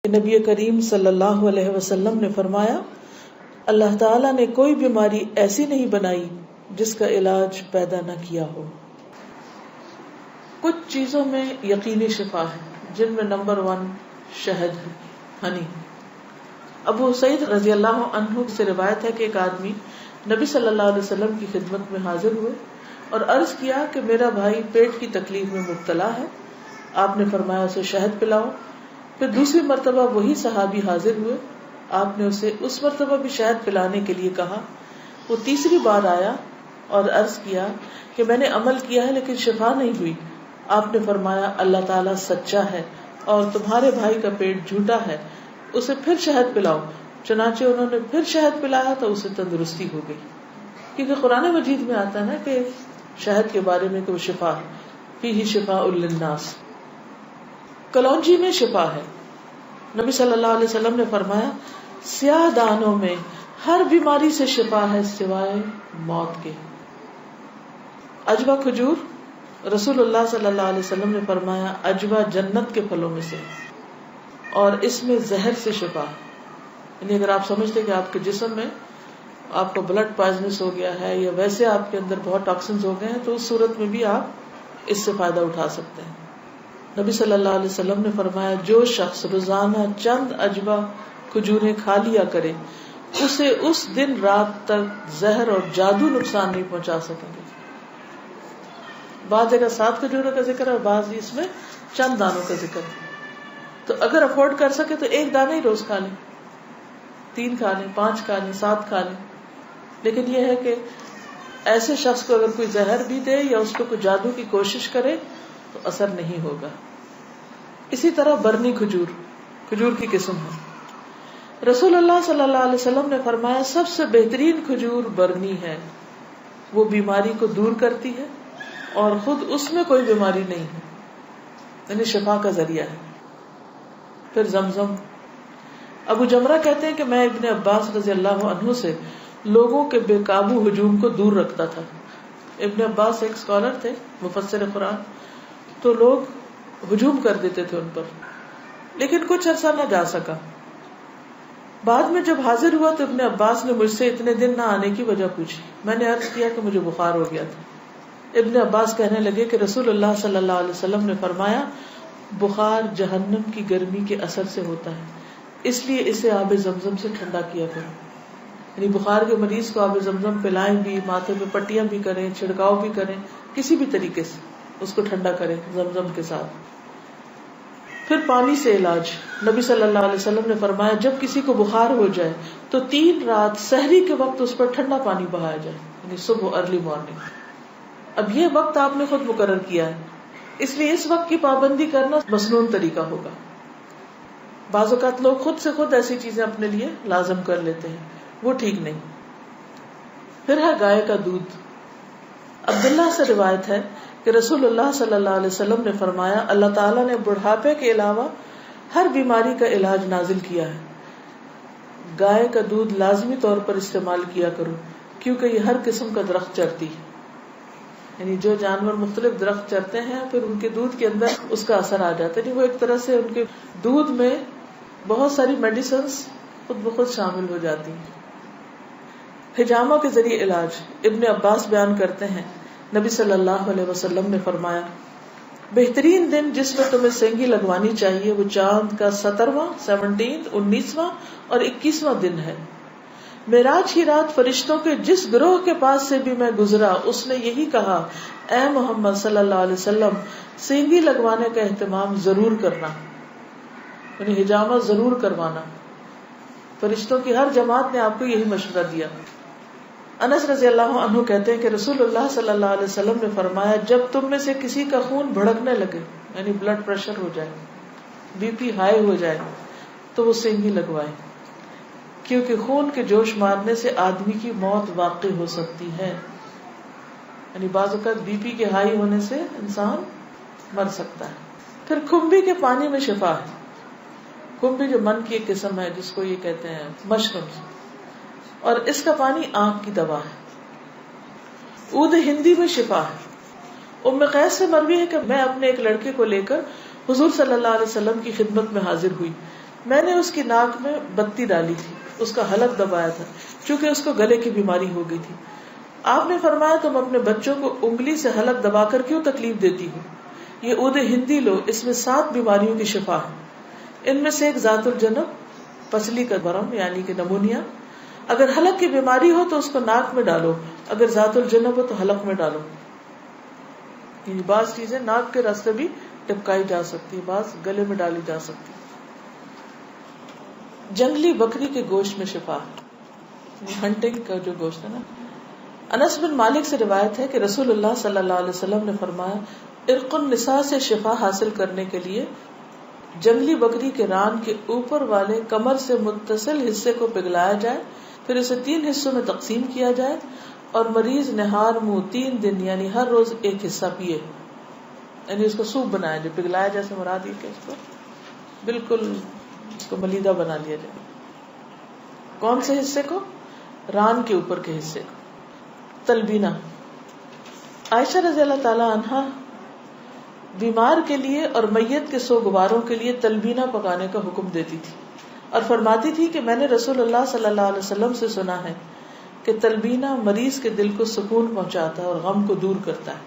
نبی کریم صلی اللہ علیہ وسلم نے فرمایا، اللہ تعالیٰ نے کوئی بیماری ایسی نہیں بنائی جس کا علاج پیدا نہ کیا ہو۔ کچھ چیزوں میں یقینی شفا ہے، جن میں نمبر 1 شہد ہے، ہنی۔ ابو سعید رضی اللہ عنہ سے روایت ہے کہ ایک آدمی نبی صلی اللہ علیہ وسلم کی خدمت میں حاضر ہوئے اور عرض کیا کہ میرا بھائی پیٹ کی تکلیف میں مبتلا ہے۔ آپ نے فرمایا اسے شہد پلاؤ۔ پھر دوسری مرتبہ وہی صحابی حاضر ہوئے، آپ نے اسے اس مرتبہ بھی شہد پلانے کے لیے کہا۔ وہ تیسری بار آیا اور عرض کیا کہ میں نے عمل کیا ہے لیکن شفا نہیں ہوئی۔ آپ نے فرمایا اللہ تعالیٰ سچا ہے اور تمہارے بھائی کا پیٹ جھوٹا ہے، اسے پھر شہد پلاؤ۔ چنانچہ انہوں نے پھر شہد پلایا تو اسے تندرستی ہو گئی۔ کیونکہ قرآن مجید میں آتا ہے نا کہ شہد کے بارے میں کہ وہ شفا ہے، فیہ شفاء للناس۔ کلونجی میں شفا ہے۔ نبی صلی اللہ علیہ وسلم نے فرمایا سیاہ دانوں میں ہر بیماری سے شفا ہے سوائے موت کے۔ عجوہ کھجور، رسول اللہ صلی اللہ علیہ وسلم نے فرمایا عجوہ جنت کے پھلوں میں سے اور اس میں زہر سے شفا ہے۔ یعنی اگر آپ سمجھتے کہ آپ کے جسم میں آپ کو بلڈ پوائزنس ہو گیا ہے یا ویسے آپ کے اندر بہت ٹاکسنز ہو گئے ہیں تو اس صورت میں بھی آپ اس سے فائدہ اٹھا سکتے ہیں۔ نبی صلی اللہ علیہ وسلم نے فرمایا جو شخص روزانہ چند عجوہ کھجوریں کھا لیا کرے اسے اس دن رات تک زہر اور جادو نقصان نہیں پہنچا سکیں گے۔ بعض جگہ 7 کھجوروں کا ذکر ہے اور بعض اس میں چند دانوں کا ذکر ہے۔ تو اگر افورڈ کر سکے تو 1 دانہ ہی روز کھا لیں، 3 کھا لیں، 5 کھا لیں، 7 کھا لیں۔ لیکن یہ ہے کہ ایسے شخص کو اگر کوئی زہر بھی دے یا اس کو کوئی جادو کی کوشش کرے تو اثر نہیں ہوگا۔ اسی طرح برنی کھجور کی قسم ہے۔ رسول اللہ صلی اللہ علیہ وسلم نے فرمایا سب سے بہترین کھجور برنی ہے، وہ بیماری کو دور کرتی ہے اور خود اس میں کوئی بیماری نہیں ہے، یعنی شفا کا ذریعہ ہے۔ پھر زمزم۔ ابو جمرہ کہتے ہیں کہ میں ابن عباس رضی اللہ عنہ سے لوگوں کے بے قابو ہجوم کو دور رکھتا تھا۔ ابن عباس ایک اسکالر تھے، مفسر قرآن، تو لوگ ہجوم کر دیتے تھے ان پر، لیکن کچھ عرصہ نہ جا سکا۔ بعد میں جب حاضر ہوا تو ابن عباس نے مجھ سے اتنے دن نہ آنے کی وجہ پوچھی۔ میں نے عرض کیا کہ مجھے بخار ہو گیا تھا۔ ابن عباس کہنے لگے کہ رسول اللہ صلی اللہ علیہ وسلم نے فرمایا بخار جہنم کی گرمی کے اثر سے ہوتا ہے، اس لیے اسے آب زمزم سے ٹھنڈا کیا کرو۔ یعنی بخار کے مریض کو آب زمزم پلائیں بھی، ماتھے پہ پٹیاں بھی کریں، چھڑکاؤ بھی کریں، کسی بھی طریقے سے اس کو ٹھنڈا کریں زمزم کے ساتھ۔ پھر پانی سے علاج۔ نبی صلی اللہ علیہ وسلم نے فرمایا جب کسی کو بخار ہو جائے تو 3 رات سحری کے وقت اس پر ٹھنڈا پانی بہایا جائے، یعنی صبح ارلی مارننگ۔ اب یہ وقت آپ نے خود مقرر کیا ہے، اس لیے اس وقت کی پابندی کرنا مسنون طریقہ ہوگا۔ بعض اوقات لوگ خود سے خود ایسی چیزیں اپنے لیے لازم کر لیتے ہیں، وہ ٹھیک نہیں۔ پھر ہے گائے کا دودھ۔ عبداللہ سے روایت ہے کہ رسول اللہ صلی اللہ علیہ وسلم نے فرمایا اللہ تعالیٰ نے بڑھاپے کے علاوہ ہر بیماری کا علاج نازل کیا ہے۔ گائے کا دودھ لازمی طور پر استعمال کیا کرو کیونکہ یہ ہر قسم کا درخت چرتی ہے، یعنی جو جانور مختلف درخت چرتے ہیں پھر ان کے دودھ کے اندر اس کا اثر آ جاتا ہے، یعنی وہ ایک طرح سے ان کے دودھ میں بہت ساری میڈیسنز خود بخود شامل ہو جاتی ہیں۔ حجامہ کے ذریعے علاج۔ ابن عباس بیان کرتے ہیں نبی صلی اللہ علیہ وسلم نے فرمایا بہترین دن جس میں تمہیں سینگی لگوانی چاہیے وہ چاند کا 17واں، 19واں اور 21واں دن ہے۔ معراج کی رات فرشتوں کے جس گروہ کے پاس سے بھی میں گزرا اس نے یہی کہا اے محمد صلی اللہ علیہ وسلم سینگی لگوانے کا اہتمام ضرور کرنا، یعنی حجامہ ضرور کروانا۔ فرشتوں کی ہر جماعت نے آپ کو یہی مشورہ دیا۔ انس رضی اللہ عنہ کہتے ہیں کہ رسول اللہ صلی اللہ علیہ وسلم نے فرمایا جب تم میں سے کسی کا خون بھڑکنے لگے، یعنی بلڈ پریشر ہو جائے، بی پی ہائی ہو جائے، تو وہ سینگی لگوائے، کیونکہ خون کے جوش مارنے سے آدمی کی موت واقع ہو سکتی ہے، یعنی بعض اوقات بی پی کے ہائی ہونے سے انسان مر سکتا ہے۔ پھر کھمبی کے پانی میں شفا ہے۔ کھمبی جو من کی ایک قسم ہے جس کو یہ کہتے ہیں مشروم، اور اس کا پانی آنکھ کی دوا ہے۔ عود ہندی میں شفا ہے۔ ام قیس سے مروی ہے کہ میں اپنے ایک لڑکے کو لے کر حضور صلی اللہ علیہ وسلم کی خدمت میں حاضر ہوئی۔ میں نے اس کی ناک میں بتی ڈالی تھی، اس کا حلق دبایا تھا، چونکہ اس کو گلے کی بیماری ہو گئی تھی. آپ نے فرمایا تم اپنے بچوں کو انگلی سے حلق دبا کر کیوں تکلیف دیتی ہو؟ یہ عود ہندی لو، اس میں 7 بیماریوں کی شفا ہے. ان میں سے ایک ذات الجنب، پسلی کا برم یعنی کہ نمونیا. اگر حلق کی بیماری ہو تو اس کو ناک میں ڈالو، اگر ذات الجنب ہو تو حلق میں ڈالو. یعنی بعض چیزیں ناک کے راستے بھی ٹپکائی جا سکتی، بعض گلے میں ڈالی جا سکتی. جنگلی بکری کے گوشت میں شفا، ہنٹنگ کا جو گوشت ہے نا. انس بن مالک سے روایت ہے کہ رسول اللہ صلی اللہ علیہ وسلم نے فرمایا ارق النساء سے شفا حاصل کرنے کے لیے جنگلی بکری کے ران کے اوپر والے کمر سے متصل حصے کو پگھلایا جائے، پھر اسے 3 حصوں میں تقسیم کیا جائے اور مریض نہار منہ 3 دن یعنی ہر روز ایک حصہ پیے. یعنی اس کو سوپ بنایا جائے، پگھلایا جیسے مراد یہ کہ اس کو بالکل اس کو ملیدہ بنا لیا جائے. کون سے حصے کو؟ ران کے اوپر کے حصے کو. تلبینہ، عائشہ رضی اللہ تعالی عنہا بیمار کے لیے اور میت کے سوگواروں کے لیے تلبینہ پکانے کا حکم دیتی تھی اور فرماتی تھی کہ میں نے رسول اللہ صلی اللہ علیہ وسلم سے سنا ہے کہ تلبینہ مریض کے دل کو سکون پہنچاتا ہے اور غم کو دور کرتا ہے.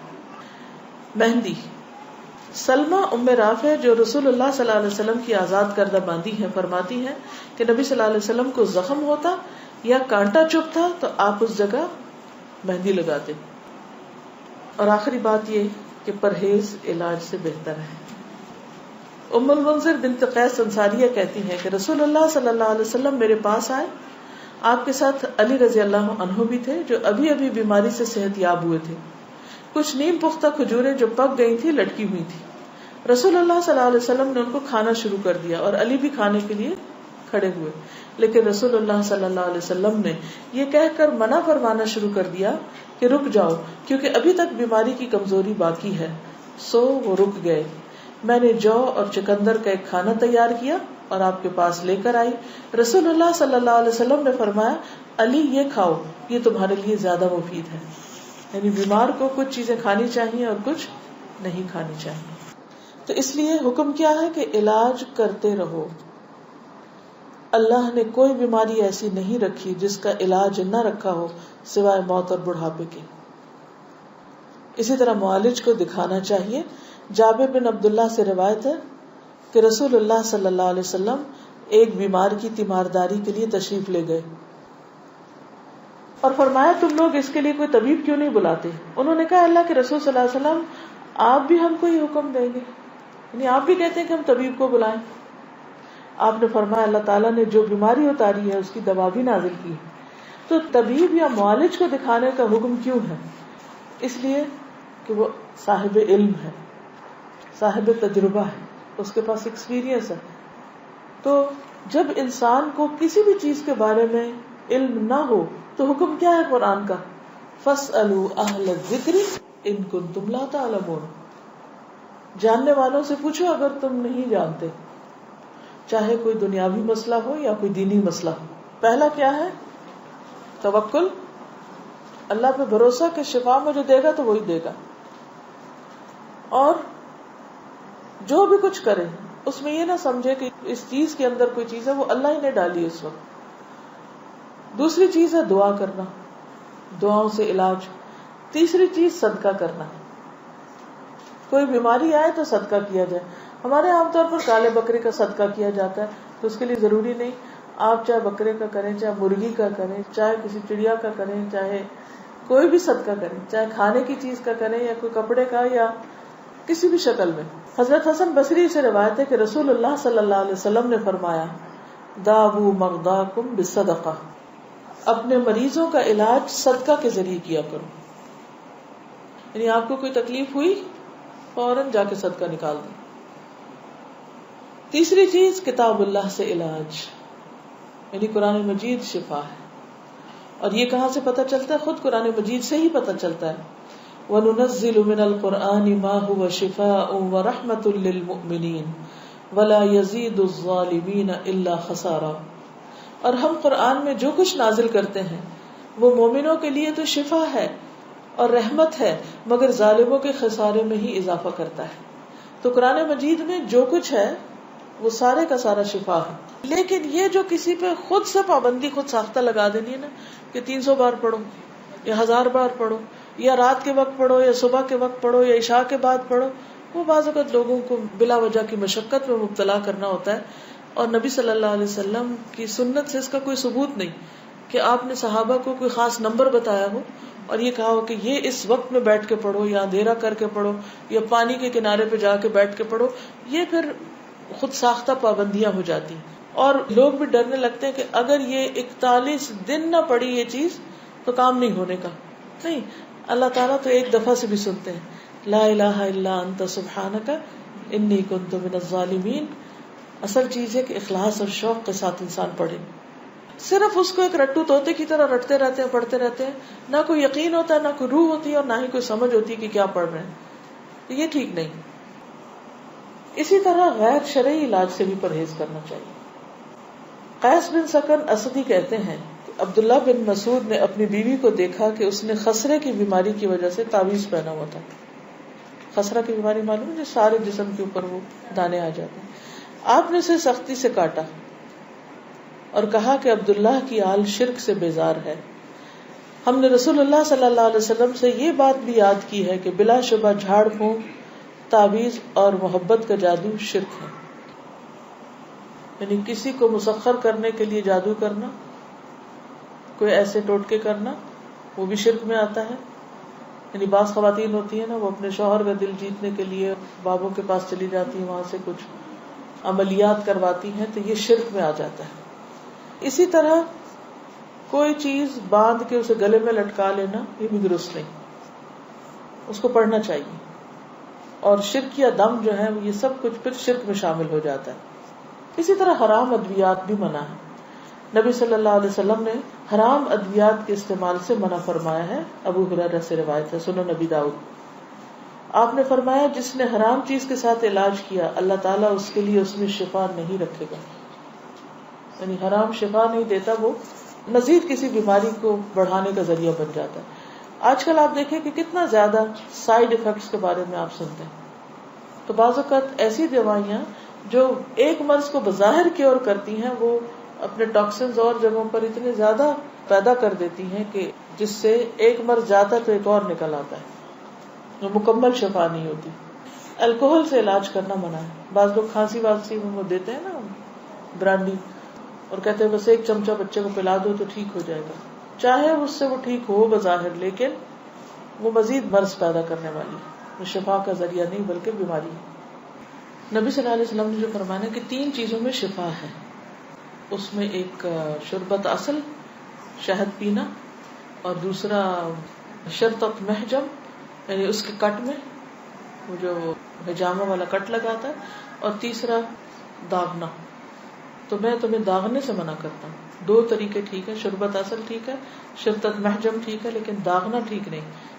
مہندی، سلمہ ام رافع جو رسول اللہ صلی اللہ علیہ وسلم کی آزاد کردہ باندی ہیں فرماتی ہیں کہ نبی صلی اللہ علیہ وسلم کو زخم ہوتا یا کانٹا چبھتا تو آپ اس جگہ مہندی لگاتے. اور آخری بات یہ کہ پرہیز علاج سے بہتر ہے. ام المنذر بنت قیس انصاریہ کہتی ہیں کہ رسول اللہ صلی اللہ علیہ وسلم میرے پاس آئے، آپ کے ساتھ علی رضی اللہ عنہ بھی تھے جو ابھی ابھی بیماری سے صحت یاب ہوئے تھے. کچھ نیم پختہ کھجوریں جو پک گئی تھی لٹکی ہوئی تھی. رسول اللہ صلی اللہ علیہ وسلم نے ان کو کھانا شروع کر دیا اور علی بھی کھانے کے لیے کھڑے ہوئے، لیکن رسول اللہ صلی اللہ علیہ وسلم نے یہ کہہ کر منع فرمانا شروع کر دیا کہ رک جاؤ کیونکہ ابھی تک بیماری کی کمزوری باقی ہے. سو وہ رک گئے. میں نے جو اور چکندر کا ایک کھانا تیار کیا اور آپ کے پاس لے کر آئی. رسول اللہ صلی اللہ علیہ وسلم نے فرمایا علی یہ کھاؤ، یہ تمہارے لیے زیادہ مفید ہے. یعنی بیمار کو کچھ چیزیں کھانی چاہیے اور کچھ نہیں کھانی چاہیے. تو اس لیے حکم کیا ہے کہ علاج کرتے رہو. اللہ نے کوئی بیماری ایسی نہیں رکھی جس کا علاج نہ رکھا ہو سوائے موت اور بڑھاپے کے. اسی طرح معالج کو دکھانا چاہیے. جابر بن عبداللہ سے روایت ہے کہ رسول اللہ صلی اللہ علیہ وسلم ایک بیمار کی تیمارداری کے لیے تشریف لے گئے اور فرمایا تم لوگ اس کے لیے کوئی طبیب کیوں نہیں بلاتے؟ انہوں نے کہا اللہ کے رسول صلی اللہ علیہ وسلم آپ بھی ہم کو ہی حکم دیں گے، یعنی آپ بھی کہتے ہیں کہ ہم طبیب کو بلائیں. آپ نے فرمایا اللہ تعالیٰ نے جو بیماری اتاری ہے اس کی دوا بھی نازل کی. تو طبیب یا معالج کو دکھانے کا حکم کیوں ہے؟ اس لیے کہ وہ صاحب علم ہے، صاحب تجربہ ہے، اس کے پاس ایکسپیرینس ہے. تو جب انسان کو کسی بھی چیز کے بارے میں علم نہ ہو تو حکم کیا ہے قرآن کا؟ فَاسْأَلُوا أَهْلَ الذِّكْرِ إِن كُنتُمْ لَا تَعْلَمُونَ. جاننے والوں سے پوچھو اگر تم نہیں جانتے، چاہے کوئی دنیاوی مسئلہ ہو یا کوئی دینی مسئلہ ہو. پہلا کیا ہے؟ توکل، اللہ پہ بھروسہ کہ شفا مجھے دے گا تو وہی دے گا. اور جو بھی کچھ کرے اس میں یہ نہ سمجھے کہ اس چیز کے اندر کوئی چیز ہے، وہ اللہ ہی نے ڈالی اس وقت. دوسری چیز ہے دعا کرنا، دعاؤں سے علاج. تیسری چیز صدقہ کرنا. کوئی بیماری آئے تو صدقہ کیا جائے. ہمارے عام طور پر کالے بکرے کا صدقہ کیا جاتا ہے، تو اس کے لیے ضروری نہیں آپ چاہے بکرے کا کریں، چاہے مرغی کا کریں، چاہے کسی چڑیا کا کریں، چاہے کوئی بھی صدقہ کریں، چاہے کھانے کی چیز کا کریں یا کوئی کپڑے کا یا کسی بھی شکل میں. حضرت حسن بصری سے روایت ہے کہ رسول اللہ صلی اللہ علیہ وسلم نے فرمایا داؤ مرضاکم بالصدقہ، اپنے مریضوں کا علاج صدقہ کے ذریعے کیا کرو. یعنی آپ کو کوئی تکلیف ہوئی فوراً جا کے صدقہ نکال دیں. تیسری چیز کتاب اللہ سے علاج، یعنی قرآن مجید شفا ہے. اور یہ کہاں سے پتہ چلتا ہے؟ خود قرآن مجید سے ہی پتہ چلتا ہے. وَنُنَزِّلُ مِنَ الْقُرْآنِ مَا هُوَ شِفَاءٌ وَرَحْمَةٌ لِّلْمُؤْمِنِينَ وَلَا يَزِيدُ الظَّالِمِينَ إِلَّا خَسَارًا. اور ہم قرآن میں جو کچھ نازل کرتے ہیں وہ مومنوں کے لیے تو شفا ہے اور رحمت ہے، مگر ظالموں کے خسارے میں ہی اضافہ کرتا ہے. تو قرآن مجید میں جو کچھ ہے وہ سارے کا سارا شفا ہے. لیکن یہ جو کسی پہ خود سے پابندی خود ساختہ لگا دینی ہے نا کہ 300 بار پڑھو یا 1000 بار پڑھو یا رات کے وقت پڑھو یا صبح کے وقت پڑھو یا عشاء کے بعد پڑھو، وہ بعض اوقات لوگوں کو بلا وجہ کی مشقت میں مبتلا کرنا ہوتا ہے. اور نبی صلی اللہ علیہ وسلم کی سنت سے اس کا کوئی ثبوت نہیں کہ آپ نے صحابہ کو کوئی خاص نمبر بتایا ہو اور یہ کہا ہو کہ یہ اس وقت میں بیٹھ کے پڑھو یا اندھیرا کر کے پڑھو یا پانی کے کنارے پہ جا کے بیٹھ کے پڑھو. یہ پھر خود ساختہ پابندیاں ہو جاتی اور لوگ بھی ڈرنے لگتے ہیں کہ اگر یہ 41 دن نہ پڑی یہ چیز تو کام نہیں ہونے کا. نہیں، اللہ تعالیٰ تو ایک دفعہ سے بھی سنتے ہیں. لا الہ الا انت سبحانک انی کنت من الظالمین. اصل چیز ہے کہ اخلاص اور شوق کے ساتھ انسان پڑھے. صرف اس کو ایک رٹو طوطے کی طرح رٹتے رہتے ہیں، پڑھتے رہتے ہیں، نہ کوئی یقین ہوتا ہے، نہ کوئی روح ہوتی ہے اور نہ ہی کوئی سمجھ ہوتی ہے کہ کیا پڑھ رہے ہیں. یہ ٹھیک نہیں. اسی طرح غیر شرعی علاج سے بھی پرہیز کرنا چاہیے. قیس بن سکن اسدی کہتے ہیں کہ عبداللہ بن مسعود نے اپنی بیوی کو دیکھا کہ اس نے خسرے کی بیماری کی وجہ سے تعویذ پہنا ہوا تھا. خسرہ کی بیماری معلوم ہے، سارے جسم کے اوپر وہ دانے آ جاتے ہیں. آپ نے اسے سختی سے کاٹا اور کہا کہ عبداللہ کی آل شرک سے بیزار ہے. ہم نے رسول اللہ صلی اللہ علیہ وسلم سے یہ بات بھی یاد کی ہے کہ بلا شبہ جھاڑ پھونک، تعویذ اور محبت کا جادو شرک ہے. یعنی کسی کو مسخر کرنے کے لیے جادو کرنا، کوئی ایسے ٹوٹکے کرنا، وہ بھی شرک میں آتا ہے. یعنی بعض خواتین ہوتی ہیں نا، وہ اپنے شوہر کا دل جیتنے کے لیے بابوں کے پاس چلی جاتی ہیں، وہاں سے کچھ عملیات کرواتی ہیں، تو یہ شرک میں آ جاتا ہے. اسی طرح کوئی چیز باندھ کے اسے گلے میں لٹکا لینا، یہ بھی درست نہیں. اس کو پڑھنا چاہیے. اور شرک یا دم جو ہے یہ سب کچھ پھر شرک میں شامل ہو جاتا ہے. اسی طرح حرام ادویات بھی منع ہے. نبی صلی اللہ علیہ وسلم نے حرام ادویات کے استعمال سے منع فرمایا ہے. ابو ہریرہ سے روایت ہے، سنن نبی داؤد. آپ نے فرمایا جس نے حرام چیز کے ساتھ علاج کیا اللہ تعالیٰ اس کے لیے اس میں شفا نہیں رکھے گا. یعنی حرام شفا نہیں دیتا، وہ مزید کسی بیماری کو بڑھانے کا ذریعہ بن جاتا ہے. آج کل آپ دیکھیں کہ کتنا زیادہ سائیڈ ایفیکٹس کے بارے میں آپ سنتے ہیں. تو بعض اوقات ایسی دوائیاں جو ایک مرض کو بظاہر کیور کرتی ہیں، وہ اپنے ٹاکسنز اور جگہوں پر اتنے زیادہ پیدا کر دیتی ہیں کہ جس سے ایک مرض جاتا ہے تو ایک اور نکل آتا ہے، وہ مکمل شفا نہیں ہوتی. الکوہل سے علاج کرنا منع ہے. بعض لوگ کھانسی وانسی میں وہ دیتے ہیں نا برانڈی اور کہتے ہیں بس ایک چمچہ بچے کو پلا دو تو ٹھیک ہو جائے گا. چاہے اس سے وہ ٹھیک ہو بظاہر، لیکن وہ مزید مرض پیدا کرنے والی ہے، وہ شفا کا ذریعہ نہیں بلکہ بیماری ہے. نبی صلی اللہ علیہ وسلم نے جو فرمایا کہ 3 چیزوں میں شفا ہے، اس میں ایک شربت اصل، شہد پینا، اور دوسرا شرطت محجم، یعنی اس کے کٹ میں وہ جو حجامہ والا کٹ لگاتا ہے، اور تیسرا داغنا. تو میں تمہیں داغنے سے منع کرتا ہوں. 2 طریقے ٹھیک ہے، شربت اصل ٹھیک ہے، شرطت محجم ٹھیک ہے، لیکن داغنا ٹھیک نہیں.